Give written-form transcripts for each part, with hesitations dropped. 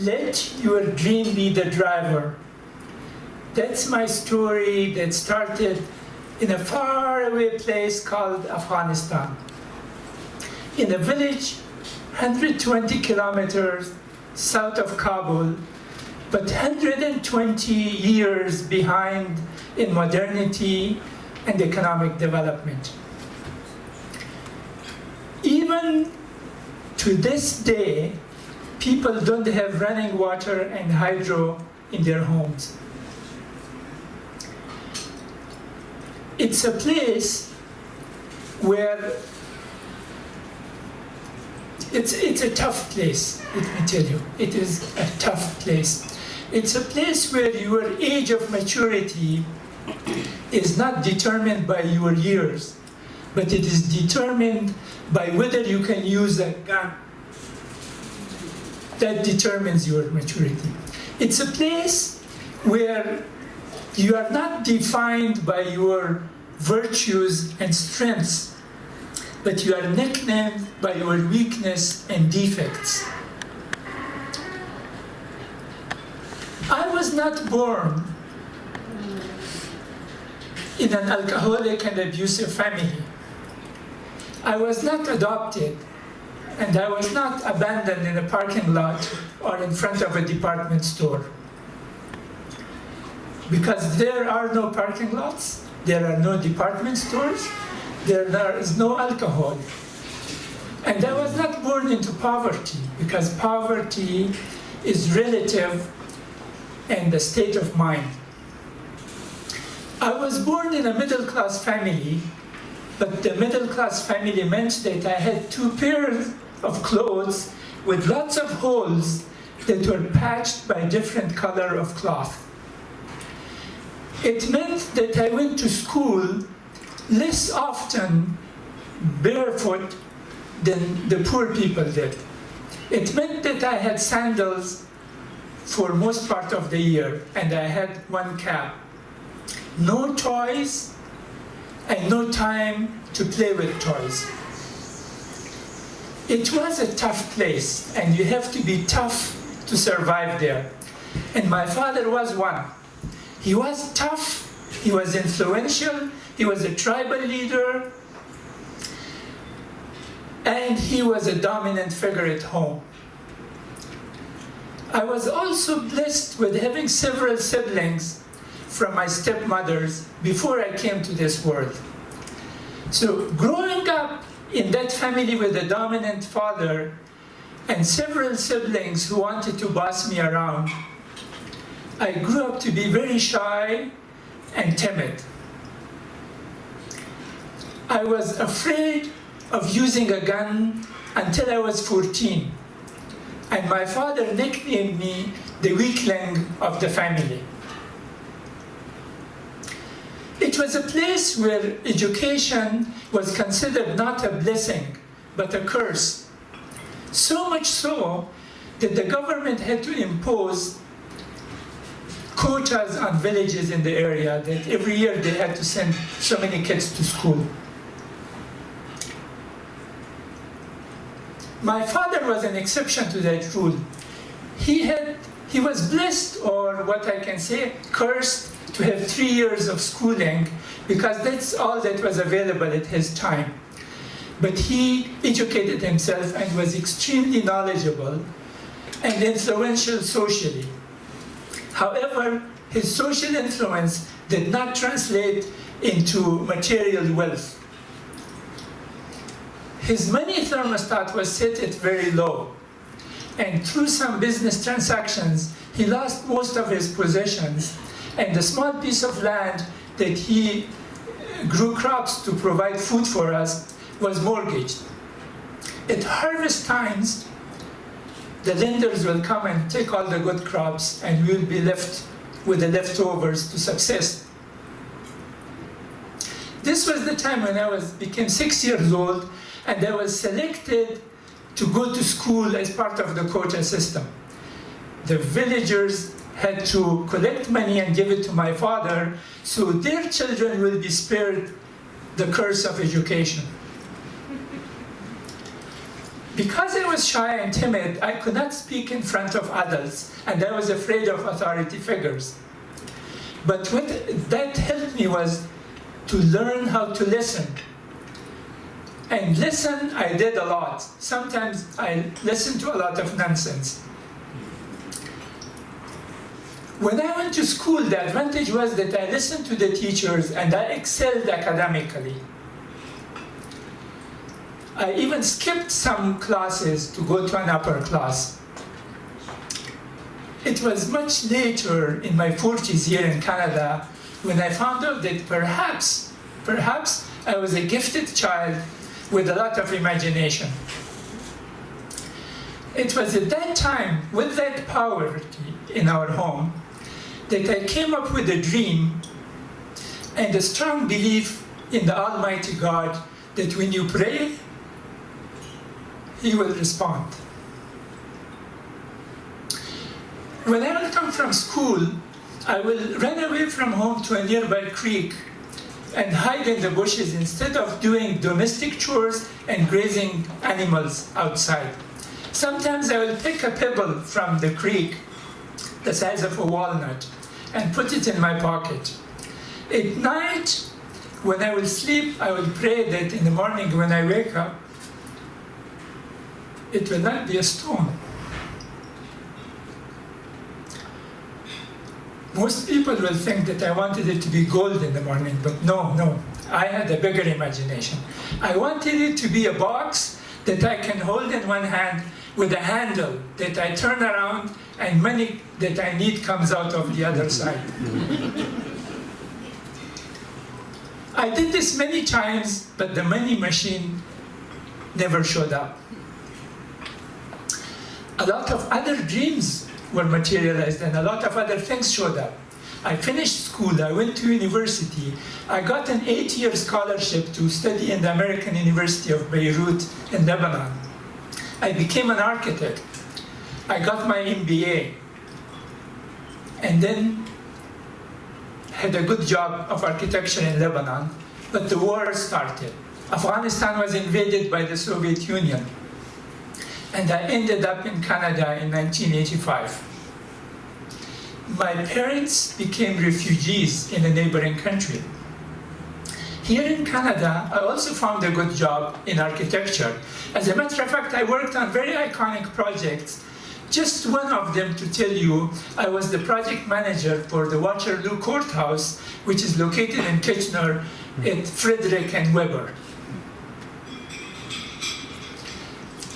let your dream be the driver. That's my story that started in a faraway place called Afghanistan. In a village 120 kilometers south of Kabul, but 120 years behind in modernity and economic development. Even to this day, people don't have running water and hydro in their homes. It's a place where it's a tough place, let me tell you. It is a tough place. It's a place where your age of maturity is not determined by your years, but it is determined by whether you can use a gun. That determines your maturity. It's a place where you are not defined by your virtues and strengths, but you are nicknamed by your weakness and defects. I was not born in an alcoholic and abusive family. I was not adopted, and I was not abandoned in a parking lot or in front of a department store. Because there are no parking lots, there are no department stores, there is no alcohol. And I was not born into poverty, because poverty is relative and a state of mind. I was born in a middle-class family, but the middle-class family meant that I had 2 pairs of clothes with lots of holes that were patched by different color of cloth. It meant that I went to school less often barefoot than the poor people did. It meant that I had sandals for most part of the year, and I had 1 cap. No toys, and no time to play with toys. It was a tough place, and you have to be tough to survive there. And my father was one. He was tough, he was influential, he was a tribal leader, and he was a dominant figure at home. I was also blessed with having several siblings from my stepmothers before I came to this world. So growing up in that family with a dominant father and several siblings who wanted to boss me around, I grew up to be very shy and timid. I was afraid of using a gun until I was 14. And my father nicknamed me the weakling of the family. It was a place where education was considered not a blessing, but a curse. So much so that the government had to impose quotas on villages in the area, that every year they had to send so many kids to school. My father was an exception to that rule. He was blessed, or what I can say, cursed, to have 3 years of schooling, because that's all that was available at his time. But he educated himself and was extremely knowledgeable and influential socially. However, his social influence did not translate into material wealth. His money thermostat was set at very low, and through some business transactions, he lost most of his possessions, and the small piece of land that he grew crops to provide food for us was mortgaged. At harvest times, the lenders will come and take all the good crops, and we'll be left with the leftovers to subsist. This was the time when I became 6 years old, and I was selected to go to school as part of the quota system. The villagers had to collect money and give it to my father, so their children will be spared the curse of education. Because I was shy and timid, I could not speak in front of adults, and I was afraid of authority figures. But what that helped me was to learn how to listen. And listen, I did a lot. Sometimes I listened to a lot of nonsense. When I went to school, the advantage was that I listened to the teachers and I excelled academically. I even skipped some classes to go to an upper class. It was much later in my 40s here in Canada when I found out that perhaps I was a gifted child with a lot of imagination. It was at that time, with that poverty in our home, that I came up with a dream and a strong belief in the Almighty God that when you pray, He will respond. When I will come from school, I will run away from home to a nearby creek and hide in the bushes instead of doing domestic chores and grazing animals outside. Sometimes I will pick a pebble from the creek, the size of a walnut, and put it in my pocket. At night, when I will sleep, I will pray that in the morning when I wake up, it will not be a stone. Most people will think that I wanted it to be gold in the morning, but no. I had a bigger imagination. I wanted it to be a box that I can hold in one hand with a handle that I turn around and money that I need comes out of the other side. I did this many times, but the money machine never showed up. A lot of other dreams were materialized and a lot of other things showed up. I finished school, I went to university, I got an 8-year scholarship to study in the American University of Beirut in Lebanon. I became an architect. I got my MBA and then had a good job of architecture in Lebanon, but the war started. Afghanistan was invaded by the Soviet Union. And I ended up in Canada in 1985. My parents became refugees in a neighboring country. Here in Canada, I also found a good job in architecture. As a matter of fact, I worked on very iconic projects. Just one of them to tell you, I was the project manager for the Waterloo Courthouse, which is located in Kitchener at Frederick and Weber.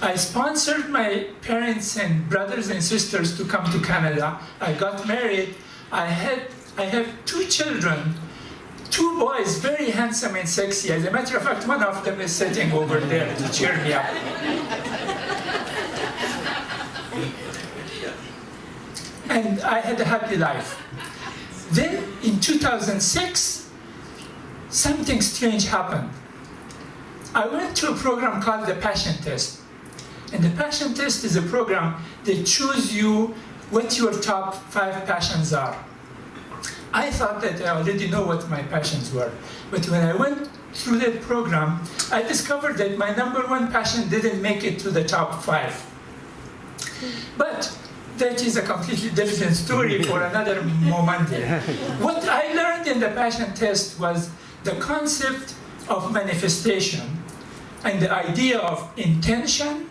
I sponsored my parents and brothers and sisters to come to Canada. I got married. I have 2 children, 2 boys, very handsome and sexy. As a matter of fact, one of them is sitting over there to cheer me up. And I had a happy life. Then in 2006, something strange happened. I went to a program called the Passion Test. And the Passion Test is a program that shows you what your top 5 passions are. I thought that I already know what my passions were. But when I went through that program, I discovered that my number 1 passion didn't make it to the top 5. But that is a completely different story for another momonday. What I learned in the Passion Test was the concept of manifestation and the idea of intention,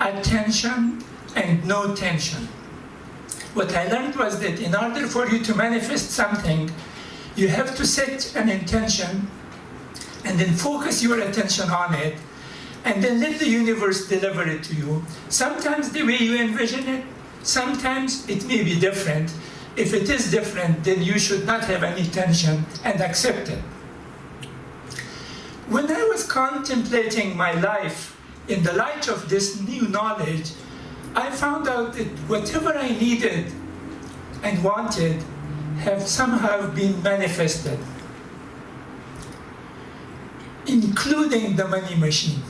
attention, and no tension. What I learned was that in order for you to manifest something, you have to set an intention and then focus your attention on it and then let the universe deliver it to you. Sometimes the way you envision it, sometimes it may be different. If it is different, then you should not have any tension and accept it. When I was contemplating my life in the light of this new knowledge, I found out that whatever I needed and wanted have somehow been manifested, including the money machine.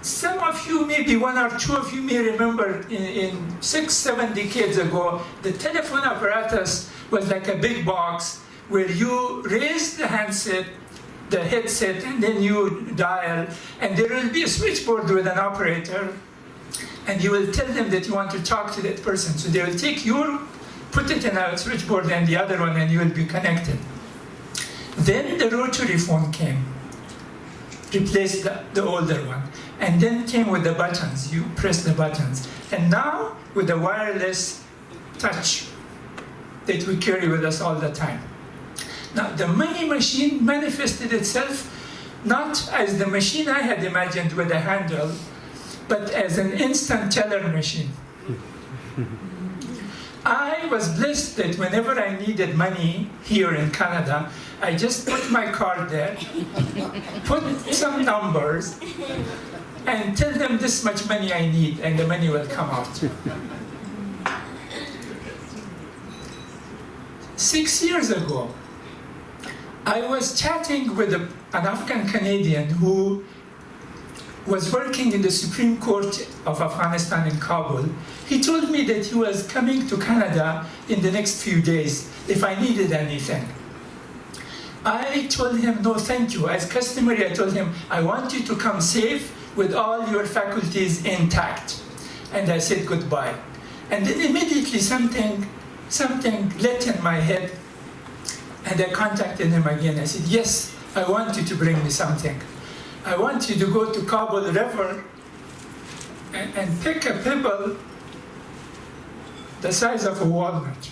Some of you, maybe 1 or 2 of you may remember in 6, 7 decades ago, the telephone apparatus was like a big box where you raised the handset the headset, and then you dial, and there will be a switchboard with an operator, and you will tell them that you want to talk to that person. So they will take your, put it in a switchboard and the other one, and you will be connected. Then the rotary phone came, replaced the older one, and then came with the buttons. You press the buttons. And now with the wireless touch that we carry with us all the time. Now, the money machine manifested itself not as the machine I had imagined with a handle, but as an instant teller machine. I was blessed that whenever I needed money here in Canada, I just put my card there, put some numbers, and tell them this much money I need, and the money will come out. 6 years ago, I was chatting with an African Canadian who was working in the Supreme Court of Afghanistan in Kabul. He told me that he was coming to Canada in the next few days if I needed anything. I told him, no, thank you. As customary, I told him, I want you to come safe with all your faculties intact. And I said goodbye. And then immediately something lit in my head. And I contacted him again. I said, yes, I want you to bring me something. I want you to go to Kabul River and pick a pebble the size of a walnut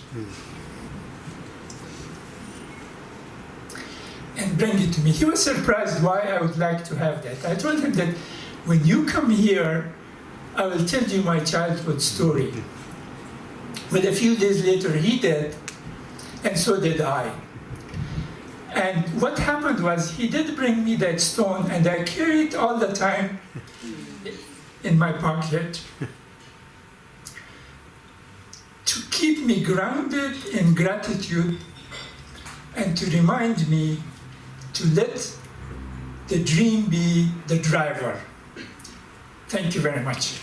and bring it to me. He was surprised why I would like to have that. I told him that when you come here, I will tell you my childhood story. But a few days later, he did, and so did I. And what happened was he did bring me that stone, and I carry it all the time in my pocket to keep me grounded in gratitude and to remind me to let the dream be the driver. Thank you very much.